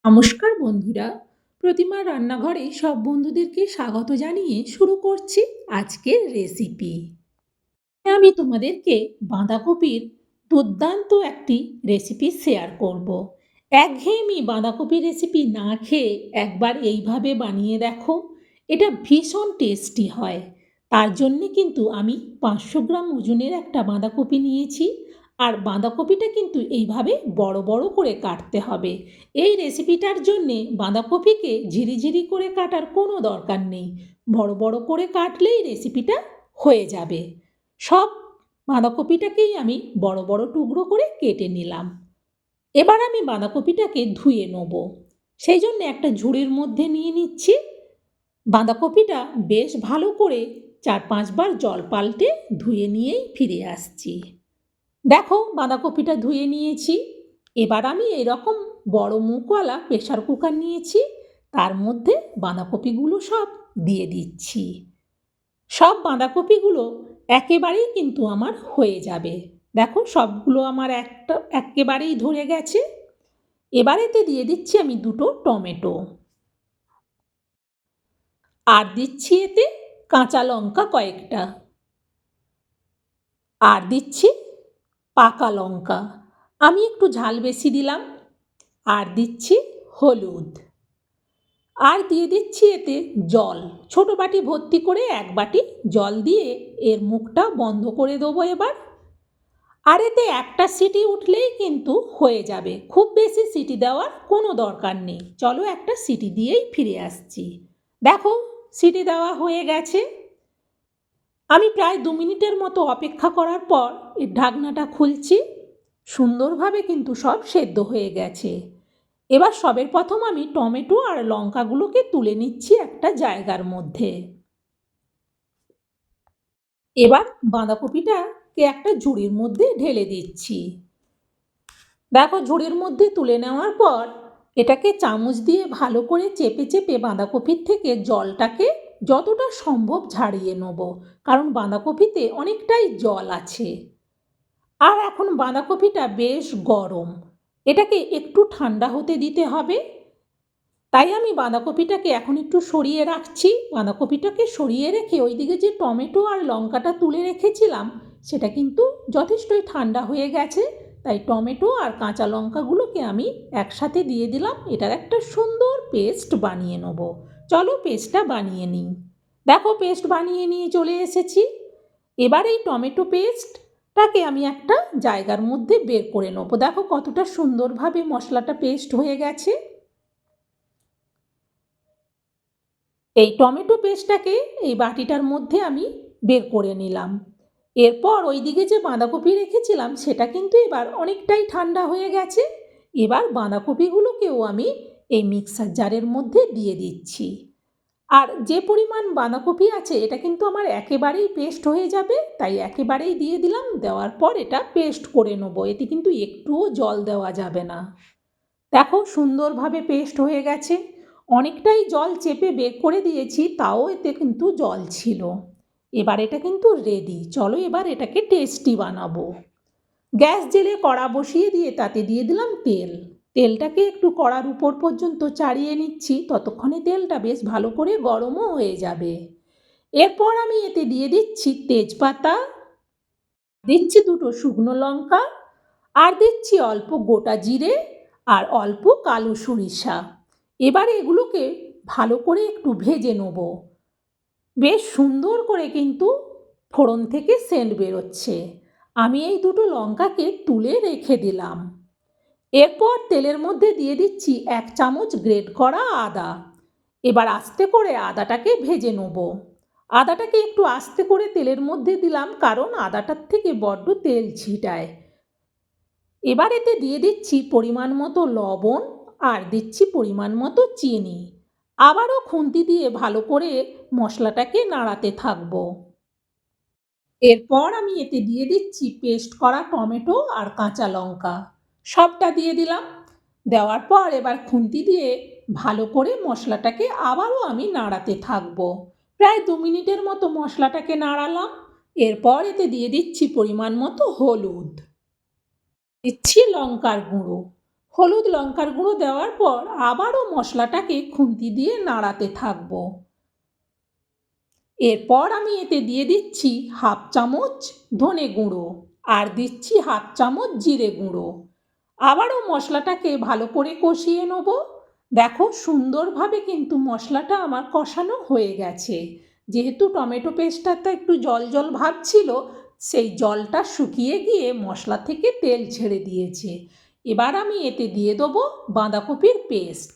নমস্কার বন্ধুরা, প্রতিমা রান্নাঘরে সব বন্ধুদেরকে স্বাগত জানিয়ে শুরু করছি আজকের রেসিপি। আমি তোমাদেরকে বাঁধাকপির দুর্দান্ত একটি রেসিপি শেয়ার করব। একঘেয়েমি বাঁধাকপির রেসিপি না খেয়ে একবার এইভাবে বানিয়ে দেখো, এটা ভীষণ টেস্টি হয়। তার জন্যে কিন্তু আমি 500 গ্রাম ওজনের একটা বাঁধাকপি নিয়েছি। আর বাঁধাকপিটা কিন্তু এইভাবে বড় বড় করে কাটতে হবে। এই রেসিপিটার জন্যে বাঁধাকপিকে ঝিরিঝিরি করে কাটার কোনো দরকার নেই, বড় বড় করে কাটলেই রেসিপিটা হয়ে যাবে। সব বাঁধাকপিটাকেই আমি বড় বড় টুকরো করে কেটে নিলাম। এবার আমি বাঁধাকপিটাকে ধুয়ে নেব। সেই জন্য একটা ঝুড়ির মধ্যে নিয়ে নিচ্ছি। বাঁধাকপিটা বেশ ভালো করে 4-5 বার জল পাল্টে ধুয়ে নিয়েই ফিরে আসছি। দেখো বাঁধাকপিটা ধুয়ে নিয়েছি। এবার আমি এরকম বড় মুখওয়ালা প্রেসার কুকার নিয়েছি, তার মধ্যে বাঁধাকপিগুলো সব দিয়ে দিচ্ছি। সব বাঁধাকপিগুলো একেবারেই কিন্তু আমার হয়ে যাবে। দেখো সবগুলো আমার একেবারেই ধরে গেছে। এবার এতে দিয়ে দিচ্ছি আমি 2টো টমেটো, আর দিচ্ছি এতে কাঁচা লঙ্কা কয়েকটা, আর দিচ্ছি পাকা লঙ্কা, আমি একটু ঝাল বেশি দিলাম, আর দিচ্ছি হলুদ, আর দিয়ে দিচ্ছি এতে জল। ছোটো বাটি ভর্তি করে 1 বাটি জল দিয়ে এর মুখটা বন্ধ করে দেবো এবার। আর এতে একটা সিটি উঠলেই কিন্তু হয়ে যাবে, খুব বেশি সিটি দেওয়ার কোনো দরকার নেই। চলো একটা সিটি দিয়েই ফিরে আসছি। দেখো সিটি দেওয়া হয়ে গেছে। আমি প্রায় 2 মিনিটের মতো অপেক্ষা করার পর এর ঢাকনাটা খুলছি। সুন্দরভাবে কিন্তু সব সেদ্ধ হয়ে গেছে। এবার সবের প্রথম আমি টমেটো আর লঙ্কাগুলোকে তুলে নিচ্ছি একটা জায়গার মধ্যে। এবার বাঁধাকপিটাকে একটা ঝুড়ির মধ্যে ঢেলে দিচ্ছি। দেখো ঝুড়ির মধ্যে তুলে নেওয়ার পর এটাকে চামচ দিয়ে ভালো করে চেপে চেপে বাঁধাকপির থেকে জলটাকে যতটা সম্ভব ঝাড়িয়ে নেব, কারণ বাঁধাকপিতে অনেকটাই জল আছে। আর এখন বাঁধাকপিটা বেশ গরম, এটাকে একটু ঠান্ডা হতে দিতে হবে। তাই আমি বাঁধাকপিটাকে এখন একটু সরিয়ে রাখছি। বাঁধাকপিটাকে সরিয়ে রেখে ওইদিকে যে টমেটো আর লঙ্কাটা তুলে রেখেছিলাম সেটা কিন্তু যথেষ্টই ঠান্ডা হয়ে গেছে। তাই টমেটো আর কাঁচা লঙ্কাগুলোকে আমি একসাথে দিয়ে দিলাম। এটার একটা সুন্দর পেস্ট বানিয়ে নেব। চলো পেস্টটা বানিয়ে নিই। দেখো পেস্ট বানিয়ে নিয়ে চলে এসেছি। এবার এই টমেটো পেস্টটাকে আমি একটা জায়গার মধ্যে বের করে নেবো। দেখো কতটা সুন্দরভাবে মশলাটা পেস্ট হয়ে গেছে। এই টমেটো পেস্টটাকে এই বাটিটার মধ্যে আমি বের করে নিলাম। এরপর ওইদিকে যে বাঁধাকপি রেখেছিলাম সেটা কিন্তু এবার অনেকটাই ঠান্ডা হয়ে গেছে। এবার বাঁধাকপিগুলোকেও আমি এই মিক্সার জারের মধ্যে দিয়ে দিচ্ছি। আর যে পরিমাণ বাঁধাকপি আছে এটা কিন্তু আমার একেবারেই পেস্ট হয়ে যাবে, তাই একেবারেই দিয়ে দিলাম। দেওয়ার পর এটা পেস্ট করে নেবো, এতে কিন্তু একটুও জল দেওয়া যাবে না। দেখো সুন্দরভাবে পেস্ট হয়ে গেছে। অনেকটাই জল চেপে বের করে দিয়েছি, তাও এতে কিন্তু জল ছিল। এবার এটা কিন্তু রেডি। চলো এবার এটাকে টেস্টি বানাবো। গ্যাস জেলে কড়া বসিয়ে দিয়ে তাতে দিয়ে দিলাম তেল। তেলটাকে একটু কড়ার উপর পর্যন্ত চাড়িয়ে নিচ্ছি, ততক্ষণে তেলটা বেশ ভালো করে গরমও হয়ে যাবে। এরপর আমি এতে দিয়ে দিচ্ছি তেজপাতা, দিচ্ছি 2টো শুকনো লঙ্কা, আর দিচ্ছি অল্প গোটা জিরে আর অল্প কালো সরিষা। এবারে এগুলোকে ভালো করে একটু ভেজে নেব। বেশ সুন্দর করে কিন্তু ফোড়ন থেকে সেন্ট বেরোচ্ছে। আমি এই 2টো লঙ্কাকে তুলে রেখে দিলাম। এরপর তেলের মধ্যে দিয়ে দিচ্ছি 1 চামচ গ্রেট করা আদা। এবার আস্তে করে আদাটাকে ভেজে নেব। আদাটাকে একটু আস্তে করে তেলের মধ্যে দিলাম, কারণ আদাটার থেকে বড্ড তেল ছিটায়। এবার এতে দিয়ে দিচ্ছি পরিমাণ মতো লবণ, আর দিচ্ছি পরিমাণ মতো চিনি। আবারও খুন্তি দিয়ে ভালো করে মশলাটাকে নাড়াতে থাকব। এরপর আমি এতে দিয়ে দিচ্ছি পেস্ট করা টমেটো আর কাঁচা লঙ্কা, সবটা দিয়ে দিলাম। দেওয়ার পর এবার খুন্তি দিয়ে ভালো করে মশলাটাকে আবারও আমি নাড়াতে থাকব। প্রায় 2 মিনিটের মতো মশলাটাকে নাড়ালাম। এরপর এতে দিয়ে দিচ্ছি পরিমাণ মতো হলুদ, দিচ্ছি লঙ্কার গুঁড়ো, হলুদ লঙ্কার গুঁড়ো দেওয়ার পর আবারও মশলাটাকে খুন্তি দিয়ে নাড়াতে থাকবো। এরপর আমি এতে দিয়ে দিচ্ছি হাফ চামচ ধনে গুঁড়ো আর দিচ্ছি হাফ চামচ জিরে গুঁড়ো। আবারও মশলাটাকে ভালো করে কষিয়ে নেব। দেখো সুন্দরভাবে কিন্তু মশলাটা আমার কষানো হয়ে গেছে। যেহেতু টমেটো পেস্টটাতে একটু জল জল ভাব ছিল, সেই জলটা শুকিয়ে গিয়ে মশলা থেকে তেল ছেড়ে দিয়েছে। এবার আমি এতে দিয়ে দেবো বাঁধাকপির পেস্ট।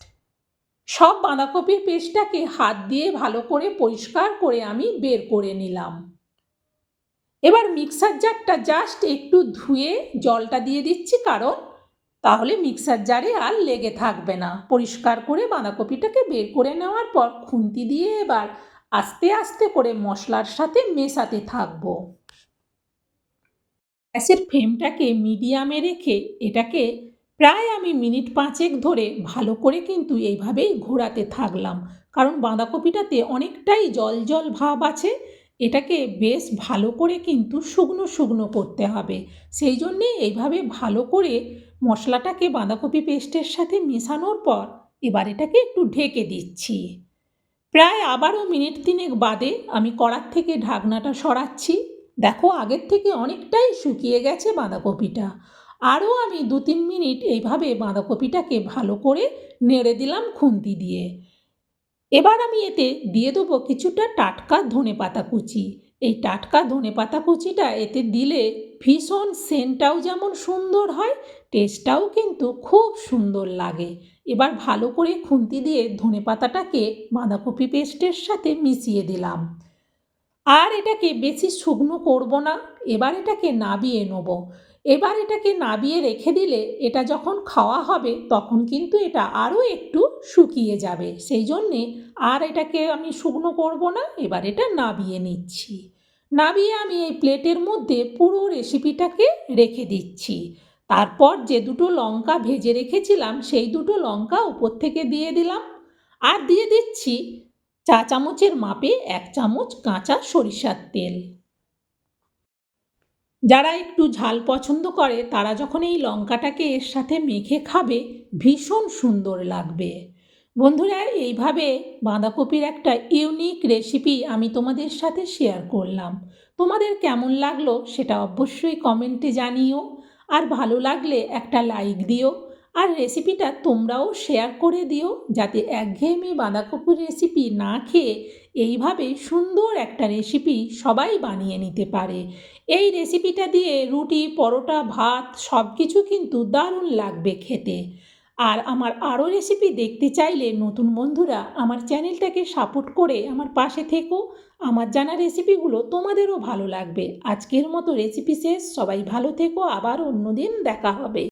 সব বাঁধাকপির পেস্টটাকে হাত দিয়ে ভালো করে পরিষ্কার করে আমি বের করে নিলাম। এবার মিক্সার জারটা জাস্ট একটু ধুয়ে জলটা দিয়ে দিচ্ছি, কারণ তাহলে মিক্সার জারে আর লেগে থাকবে না। পরিষ্কার করে বাঁধাকপিটাকে বের করে নেওয়ার পর খুন্তি দিয়ে এবার আস্তে আস্তে করে মশলার সাথে মেশাতে থাকবো। গ্যাসের ফ্লেমটাকে মিডিয়ামে রেখে এটাকে প্রায় আমি মিনিট 5 ধরে ভালো করে কিন্তু এইভাবেই ঘোরাতে থাকলাম, কারণ বাঁধাকপিটাতে অনেকটাই জল জল ভাব আছে। এটাকে বেশ ভালো করে কিন্তু শুকনো শুকনো করতে হবে। সেই জন্যে এইভাবে ভালো করে মশলাটাকে বাঁধাকপি পেস্টের সাথে মেশানোর পর এবার এটাকে একটু ঢেকে দিচ্ছি। প্রায় আবারও মিনিট 3 বাদে আমি কড়ার থেকে ঢাকনাটা সরাচ্ছি। দেখো আগের থেকে অনেকটাই শুকিয়ে গেছে বাঁধাকপিটা। আরও আমি 2-3 মিনিট এইভাবে বাঁধাকপিটাকে ভালো করে নেড়ে দিলাম খুন্তি দিয়ে। এবার আমি এতে দিয়ে দেবো কিছুটা টাটকা ধনেপাতা কুচি। এই টাটকা ধনেপাতা কুচিটা এতে দিলে ভীষণ সেন্টটাও যেমন সুন্দর হয়, টেস্টটাও কিন্তু খুব সুন্দর লাগে। এবার ভালো করে খুন্তি দিয়ে ধনেপাতাটাকে বাঁধাকপি পেস্টের সাথে মিশিয়ে দিলাম। আর এটাকে বেশি শুকনো করব না। এবার এটাকে নাবিয়ে নেব। এবার এটাকে নাবিয়ে রেখে দিলে এটা যখন খাওয়া হবে তখন কিন্তু এটা আরও একটু শুকিয়ে যাবে। সেই জন্যে আর এটাকে আমি শুকনো করব না। এবার এটা নাবিয়ে নিচ্ছি। নাবিয়ে আমি এই প্লেটের মধ্যে পুরো রেসিপিটাকে রেখে দিচ্ছি। তারপর যে দুটো লঙ্কা ভেজে রেখেছিলাম সেই দুটো লঙ্কা উপর থেকে দিয়ে দিলাম। আর দিয়ে দিচ্ছি চা চামচের মাপে 1 চামচ কাঁচা সরিষার তেল। যারা একটু ঝাল পছন্দ করে তারা যখন এই লঙ্কাটাকে এর সাথে মেখে খাবে ভীষণ সুন্দর লাগবে। বন্ধুরা, এইভাবে বাঁধাকপির একটা ইউনিক রেসিপি আমি তোমাদের সাথে শেয়ার করলাম। তোমাদের কেমন লাগলো সেটা অবশ্যই কমেন্টে জানিও। আর ভালো লাগলে একটা লাইক দিও। আর রেসিপিটা তোমরাও শেয়ার করে দিও, যাতে একঘেয়েমি বাঁধাকপির রেসিপি না খেয়ে এইভাবে সুন্দর একটা রেসিপি সবাই বানিয়ে নিতে পারে। এই রেসিপিটা দিয়ে রুটি, পরোটা, ভাত সব কিছু কিন্তু দারুণ লাগবে খেতে। আর আমার আরও রেসিপি দেখতে চাইলে নতুন বন্ধুরা আমার চ্যানেলটাকে সাপোর্ট করে আমার পাশে থেকো। আমার জানা রেসিপিগুলো তোমাদেরও ভালো লাগবে। আজকের মতো রেসিপি শেষ। সবাই ভালো থেকো, আবার অন্য দিন দেখা হবে।